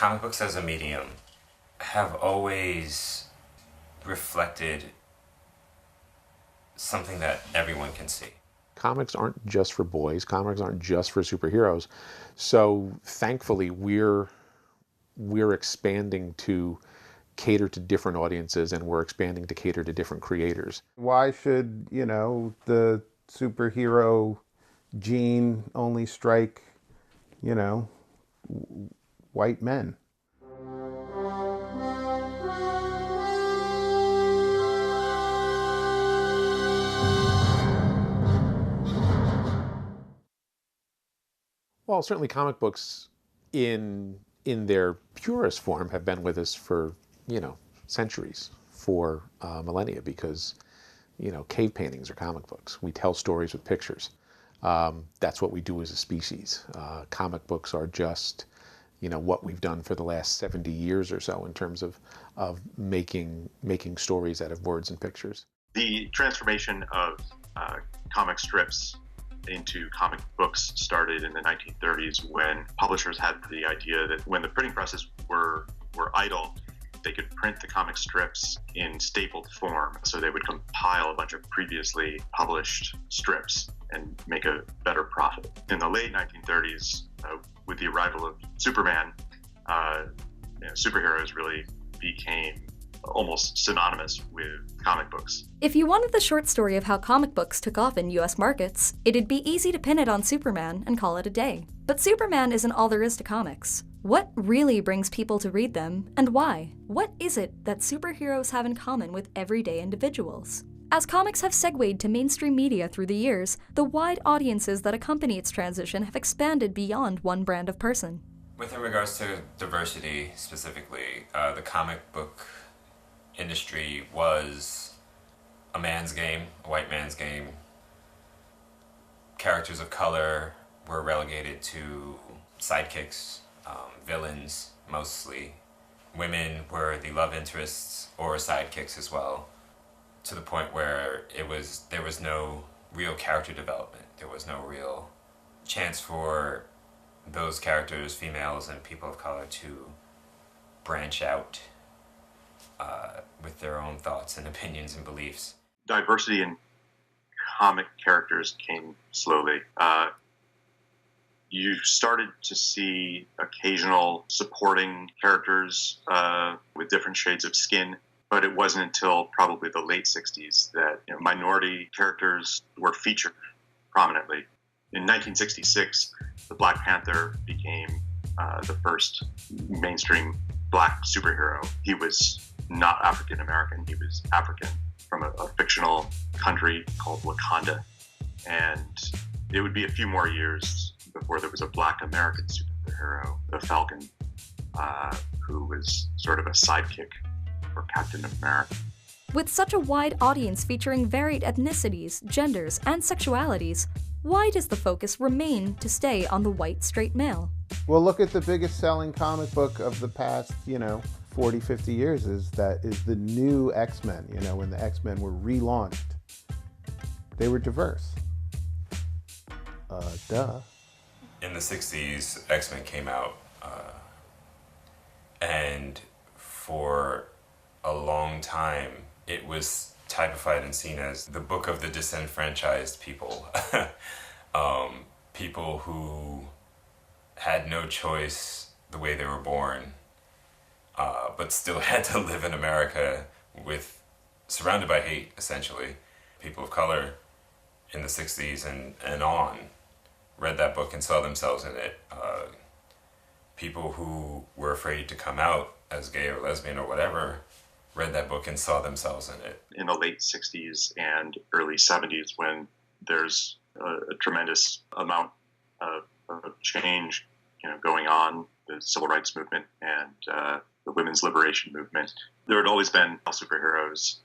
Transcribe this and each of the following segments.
comic books as a medium have always reflected something that everyone can see. Comics aren't just for boys. Comics aren't just for superheroes. So thankfully, we're expanding to cater to different audiences, and we're expanding to cater to different creators. Why should, the superhero gene only strike, you know, white men? Well, certainly comic books in their purest form have been with us for, centuries, for millennia, because, cave paintings are comic books. We tell stories with pictures. That's what we do as a species. Comic books are just, what we've done for the last 70 years or so in terms of making stories out of words and pictures. The transformation of comic strips into comic books started in the 1930s when publishers had the idea that when the printing presses were idle, they could print the comic strips in stapled form. So they would compile a bunch of previously published strips and make a better profit. In the late 1930s, with the arrival of Superman, superheroes really became almost synonymous with comic books. If you wanted the short story of how comic books took off in US markets, it'd be easy to pin it on Superman and call it a day. But Superman isn't all there is to comics. What really brings people to read them, and why? What is it that superheroes have in common with everyday individuals? As comics have segued to mainstream media through the years, the wide audiences that accompany its transition have expanded beyond one brand of person. With regards to diversity specifically, the comic book industry was a man's game, a white man's game. Characters of color were relegated to sidekicks, villains mostly. Women were the love interests or sidekicks as well, to the point where there was no real character development. There was no real chance for those characters, females and people of color, to branch out with their own thoughts and opinions and beliefs. Diversity in comic characters came slowly. You started to see occasional supporting characters with different shades of skin, but it wasn't until probably the late 60s that minority characters were featured prominently. In 1966, the Black Panther became the first mainstream black superhero. He was not African American, he was African from a fictional country called Wakanda. And it would be a few more years before there was a black American superhero, the Falcon, who was sort of a sidekick for Captain America. With such a wide audience featuring varied ethnicities, genders, and sexualities, why does the focus remain to stay on the white straight male? Well, look at the biggest selling comic book of the past, 40, 50 years is the new X-Men, when the X-Men were relaunched. They were diverse. Duh. In the 60s, X-Men came out, and for a long time, it was typified and seen as the book of the disenfranchised people. People who had no choice the way they were born, but still had to live in America surrounded by hate, essentially. People of color in the 60s and on read that book and saw themselves in it. People who were afraid to come out as gay or lesbian or whatever read that book and saw themselves in it. In the late 60s and early 70s, when there's a tremendous amount of change going on, the civil rights movement and the women's liberation movement, there had always been superheroes,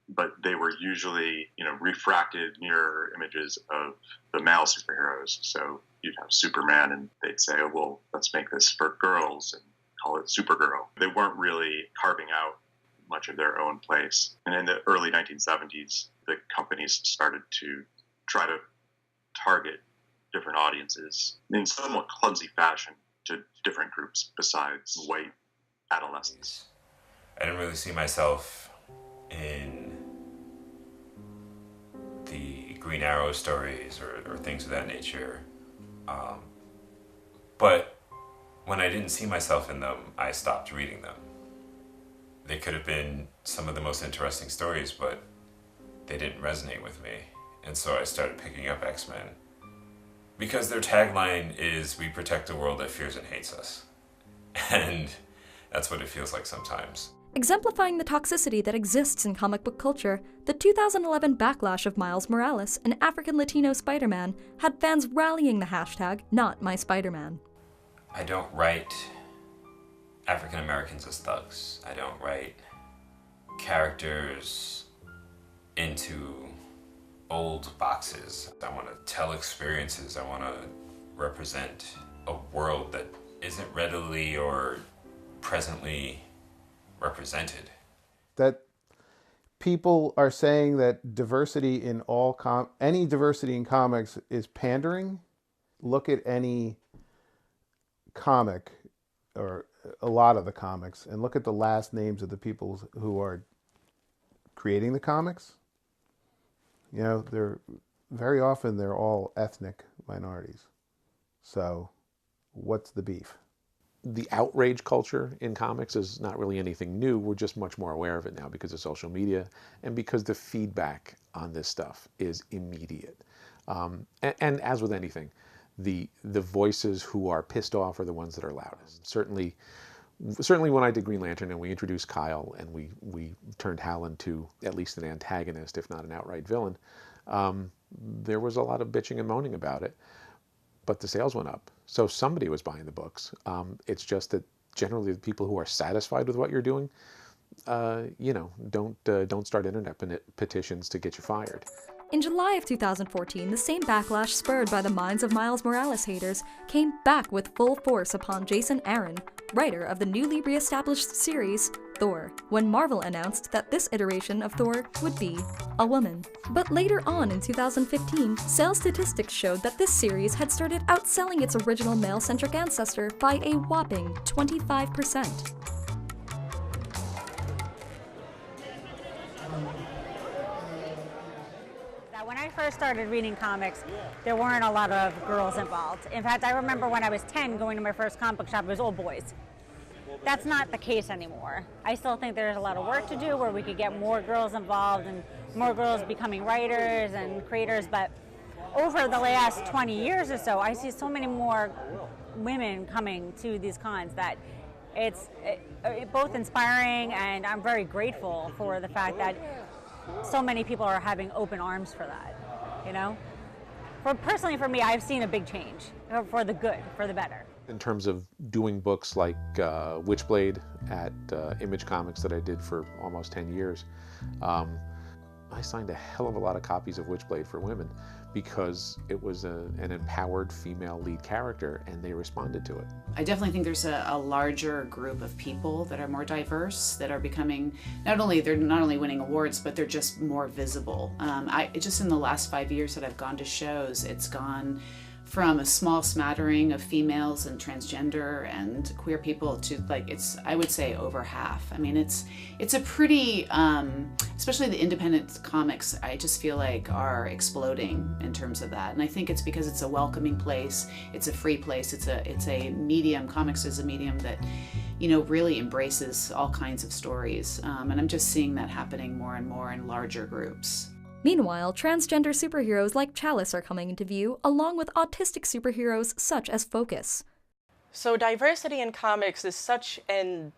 but they were usually refracted mirror images of the male superheroes. So you'd have Superman and they'd say, oh, well, let's make this for girls and call it Supergirl. They weren't really carving out much of their own place. And in the early 1970s, the companies started to try to target different audiences in somewhat clumsy fashion. to different groups besides white adolescents. I didn't really see myself in the Green Arrow stories or things of that nature. But when I didn't see myself in them, I stopped reading them. They could have been some of the most interesting stories, but they didn't resonate with me. And so I started picking up X-Men. Because their tagline is, "We protect a world that fears and hates us." And that's what it feels like sometimes. Exemplifying the toxicity that exists in comic book culture, the 2011 backlash of Miles Morales, an African Latino Spider-Man, had fans rallying the hashtag #NotMySpider-Man. I don't write African Americans as thugs. I don't write characters into old boxes. I want to tell experiences. I want to represent a world that isn't readily or presently represented. That people are saying that diversity in any diversity in comics is pandering. Look at any comic, or a lot of the comics, and look at the last names of the people who are creating the comics. You know, they're very often they're all ethnic minorities. So what's the beef? The outrage culture in comics is not really anything new. We're just much more aware of it now because of social media and because the feedback on this stuff is immediate. And as with anything, the voices who are pissed off are the ones that are loudest. Certainly when I did Green Lantern and we introduced Kyle and we turned Hal into at least an antagonist, if not an outright villain, there was a lot of bitching and moaning about it. But the sales went up, so somebody was buying the books. It's just that generally the people who are satisfied with what you're doing, don't start internet petitions to get you fired. In July of 2014, the same backlash spurred by the minds of Miles Morales haters came back with full force upon Jason Aaron, writer of the newly re-established series Thor, when Marvel announced that this iteration of Thor would be a woman. But later on in 2015, sales statistics showed that this series had started outselling its original male-centric ancestor by a whopping 25%. When I first started reading comics, there weren't a lot of girls involved. In fact, I remember when I was 10 going to my first comic book shop, it was all boys. That's not the case anymore. I still think there's a lot of work to do where we could get more girls involved and more girls becoming writers and creators, but over the last 20 years or so, I see so many more women coming to these cons that it's both inspiring, and I'm very grateful for the fact that so many people are having open arms for that, you know? Personally for me, I've seen a big change for the good, for the better. In terms of doing books like Witchblade at Image Comics that I did for almost 10 years, I signed a hell of a lot of copies of Witchblade for women because it was an empowered female lead character and they responded to it. I definitely think there's a larger group of people that are more diverse, that are becoming, they're not only winning awards, but they're just more visible. Just in the last 5 years that I've gone to shows, it's gone from a small smattering of females and transgender and queer people to I would say over half. I mean, it's a pretty, especially the independent comics, I just feel like are exploding in terms of that. And I think it's because it's a welcoming place, it's a free place, it's a medium, comics is a medium that, really embraces all kinds of stories. And I'm just seeing that happening more and more in larger groups. Meanwhile, transgender superheroes like Chalice are coming into view, along with autistic superheroes such as Focus. So diversity in comics is such an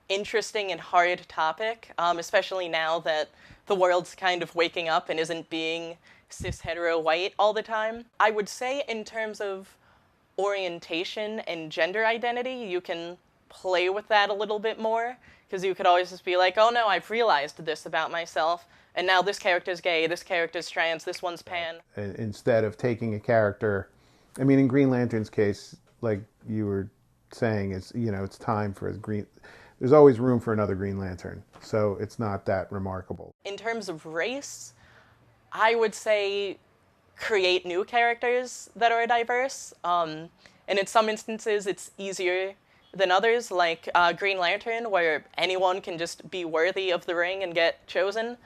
interesting and hard topic, especially now that the world's kind of waking up and isn't being cis-hetero white all the time. I would say in terms of orientation and gender identity, you can play with that a little bit more, because you could always just be like, oh no, I've realized this about myself. And now this character's gay, this character's trans, this one's pan. Instead of taking a character, I mean, in Green Lantern's case, like you were saying, it's time for there's always room for another Green Lantern. So it's not that remarkable. In terms of race, I would say create new characters that are diverse. And in some instances, it's easier than others, like Green Lantern, where anyone can just be worthy of the ring and get chosen.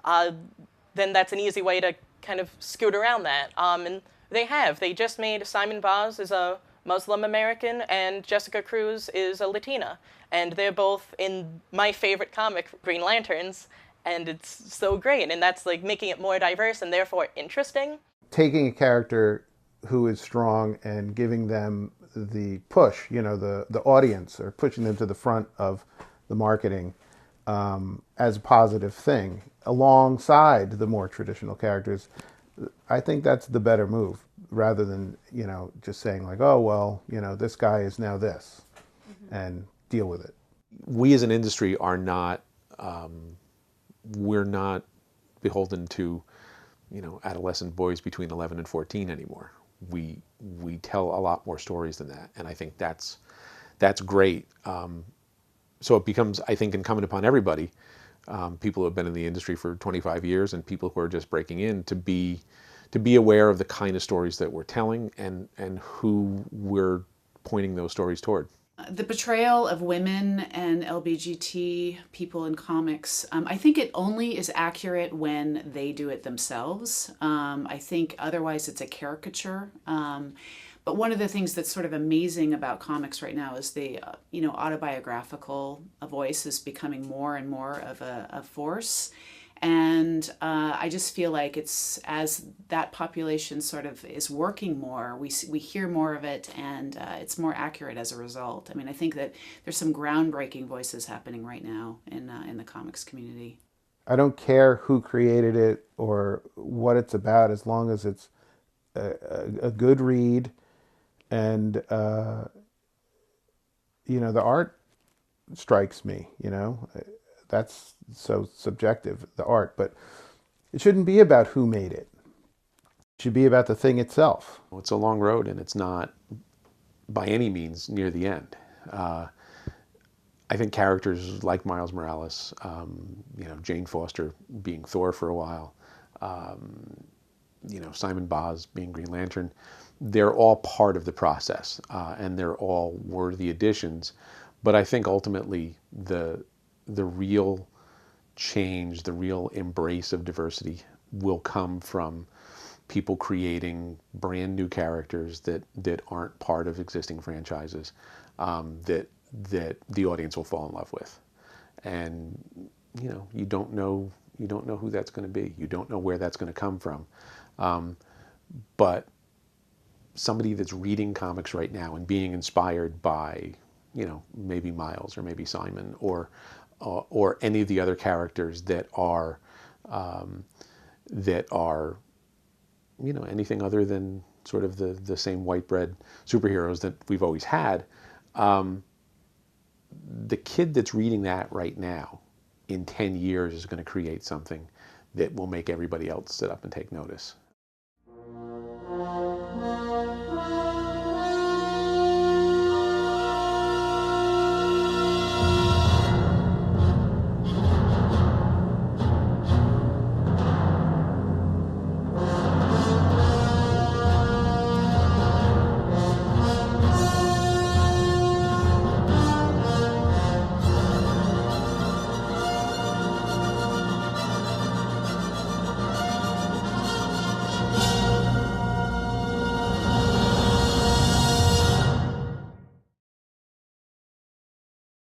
Then that's an easy way to kind of scoot around that. And they have. They just made Simon Baz is a Muslim American and Jessica Cruz is a Latina. And they're both in my favorite comic, Green Lanterns, and it's so great. And that's like making it more diverse and therefore interesting. Taking a character who is strong and giving them the push, the audience, or pushing them to the front of the marketing as a positive thing alongside the more traditional characters. I think that's the better move, rather than just saying like, oh well, this guy is now this, and deal with it. We as an industry are not, we're not beholden to adolescent boys between 11 and 14 anymore. We tell a lot more stories than that, and I think that's great. So it becomes, I think, incumbent upon everybody, people who have been in the industry for 25 years and people who are just breaking in, to be aware of the kind of stories that we're telling and who we're pointing those stories toward. The portrayal of women and LBGT people in comics, I think it only is accurate when they do it themselves. I think otherwise it's a caricature. But one of the things that's sort of amazing about comics right now is the autobiographical voice is becoming more and more of a force. And I just feel like it's, as that population sort of is working more, we hear more of it, and it's more accurate as a result. I mean, I think that there's some groundbreaking voices happening right now in the comics community. I don't care who created it or what it's about, as long as it's a good read, and the art strikes me. That's so subjective, the art, but it shouldn't be about who made it. It should be about the thing itself. It's a long road, and it's not by any means near the end. I think characters like Miles Morales, Jane Foster being Thor for a while, Simon Baz being Green Lantern, they're all part of the process, and they're all worthy additions. But I think ultimately the real change, the real embrace of diversity will come from people creating brand new characters that aren't part of existing franchises, that the audience will fall in love with. And you don't know who that's going to be. You don't know where that's going to come from. But somebody that's reading comics right now and being inspired by maybe Miles or maybe Simon or any of the other characters that are anything other than sort of the same white bread superheroes that we've always had. The kid that's reading that right now, in 10 years, is going to create something that will make everybody else sit up and take notice.